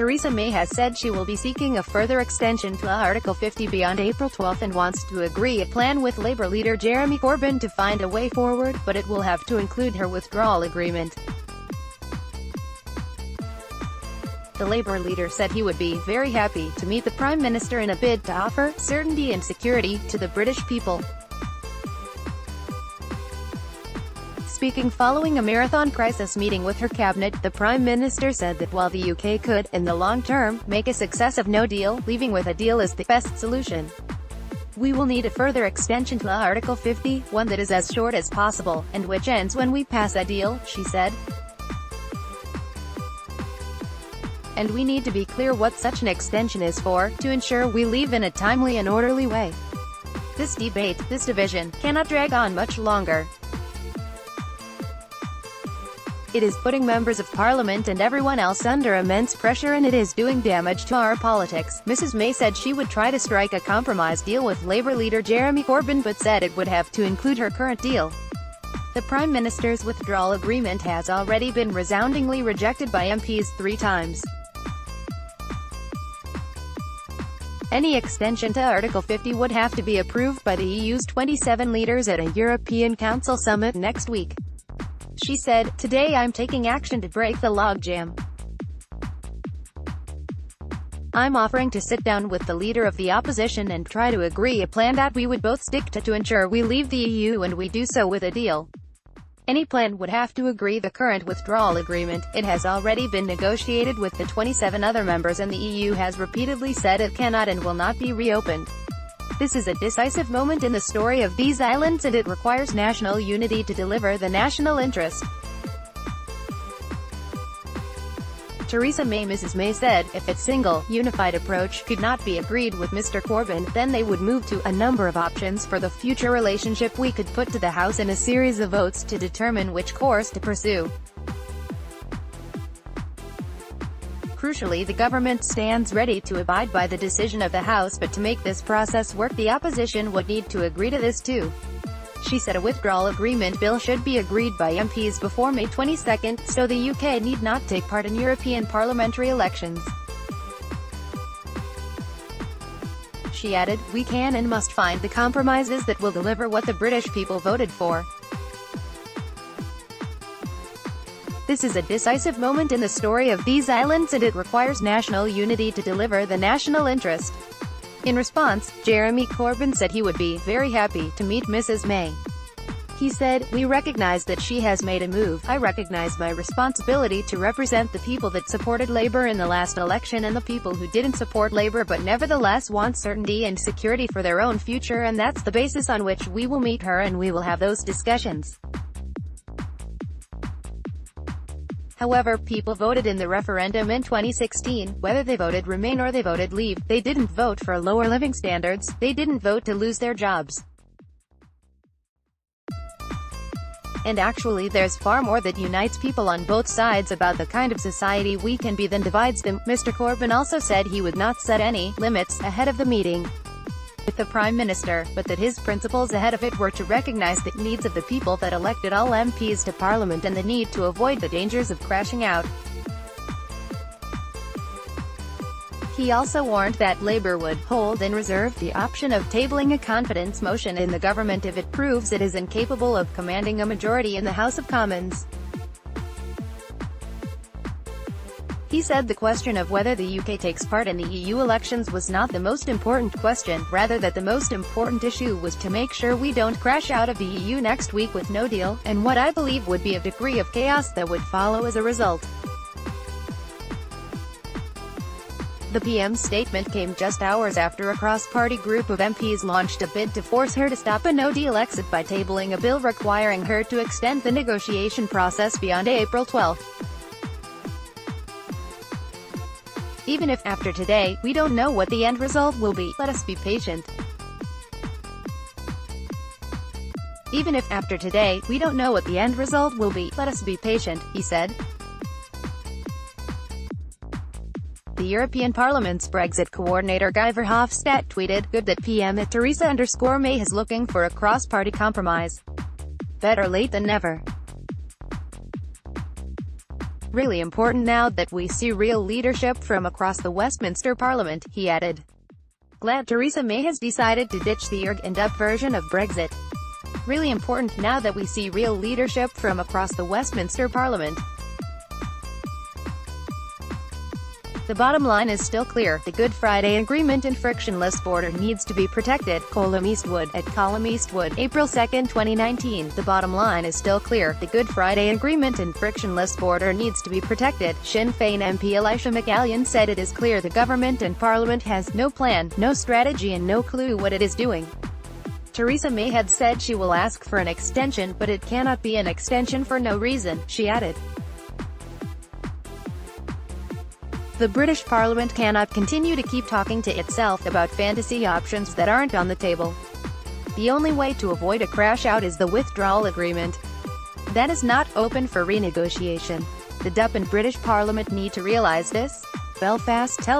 Theresa May has said she will be seeking a further extension to Article 50 beyond April 12 and wants to agree a plan with Labour leader Jeremy Corbyn to find a way forward, but it will have to include her withdrawal agreement. The Labour leader said he would be very happy to meet the Prime Minister in a bid to offer certainty and security to the British people. Speaking following a marathon crisis meeting with her cabinet, the Prime Minister said that while the UK could, in the long term, make a success of no deal, leaving with a deal is the best solution. We will need a further extension to Article 50, one that is as short as possible, and which ends when we pass a deal, she said. And we need to be clear what such an extension is for, to ensure we leave in a timely and orderly way. This debate, this division, cannot drag on much longer. It is putting members of Parliament and everyone else under immense pressure, and it is doing damage to our politics. Mrs May said she would try to strike a compromise deal with Labour leader Jeremy Corbyn, but said it would have to include her current deal. The Prime Minister's withdrawal agreement has already been resoundingly rejected by MPs 3 times. Any extension to Article 50 would have to be approved by the EU's 27 leaders at a European Council summit next week. She said, "Today I'm taking action to break the logjam. I'm offering to sit down with the leader of the opposition and try to agree a plan that we would both stick to ensure we leave the EU, and we do so with a deal. Any plan would have to agree the current withdrawal agreement. It has already been negotiated with the 27 other members, and the EU has repeatedly said it cannot and will not be reopened. This is a decisive moment in the story of these islands, and it requires national unity to deliver the national interest." Theresa May. Mrs May said, if a single, unified approach could not be agreed with Mr Corbyn, then they would move to a number of options for the future relationship we could put to the House in a series of votes to determine which course to pursue. Crucially, the government stands ready to abide by the decision of the House, but to make this process work, the opposition would need to agree to this too. She said a withdrawal agreement bill should be agreed by MPs before May 22, so the UK need not take part in European parliamentary elections. She added, "We can and must find the compromises that will deliver what the British people voted for. This is a decisive moment in the story of these islands, and it requires national unity to deliver the national interest." In response, Jeremy Corbyn said he would be very happy to meet Mrs May. He said, "We recognize that she has made a move. I recognize my responsibility to represent the people that supported Labour in the last election and the people who didn't support Labour but nevertheless want certainty and security for their own future, and that's the basis on which we will meet her and we will have those discussions." However, people voted in the referendum in 2016, whether they voted Remain or they voted Leave. They didn't vote for lower living standards, they didn't vote to lose their jobs. And actually there's far more that unites people on both sides about the kind of society we can be than divides them. Mr Corbyn also said he would not set any limits ahead of the meeting with the Prime Minister, but that his principles ahead of it were to recognise the needs of the people that elected all MPs to Parliament and the need to avoid the dangers of crashing out. He also warned that Labour would hold in reserve the option of tabling a confidence motion in the government if it proves it is incapable of commanding a majority in the House of Commons. He said the question of whether the UK takes part in the EU elections was not the most important question, rather that the most important issue was to make sure we don't crash out of the EU next week with no deal, and what I believe would be a degree of chaos that would follow as a result. The PM's statement came just hours after a cross-party group of MPs launched a bid to force her to stop a no-deal exit by tabling a bill requiring her to extend the negotiation process beyond April 12. Even if, after today, we don't know what the end result will be, let us be patient. Even if, after today, we don't know what the end result will be, let us be patient, he said. The European Parliament's Brexit coordinator Guy Verhofstadt tweeted, "Good that PM@Theresa_May is looking for a cross-party compromise. Better late than never." Really important now that we see real leadership from across the Westminster Parliament, he added. Glad Theresa May has decided to ditch the erg and up version of Brexit. Really important now that we see real leadership from across the Westminster Parliament. The bottom line is still clear. The Good Friday Agreement and frictionless border needs to be protected. Colum Eastwood, at Colum Eastwood, April 2, 2019. The bottom line is still clear. The Good Friday Agreement and frictionless border needs to be protected. Sinn Féin MP Elisha McAllion said it is clear the government and Parliament has no plan, no strategy and no clue what it is doing. Theresa May had said she will ask for an extension, but it cannot be an extension for no reason, she added. The British Parliament cannot continue to keep talking to itself about fantasy options that aren't on the table. The only way to avoid a crash out is the withdrawal agreement. That is not open for renegotiation. The DUP and British Parliament need to realise this. Belfast Tele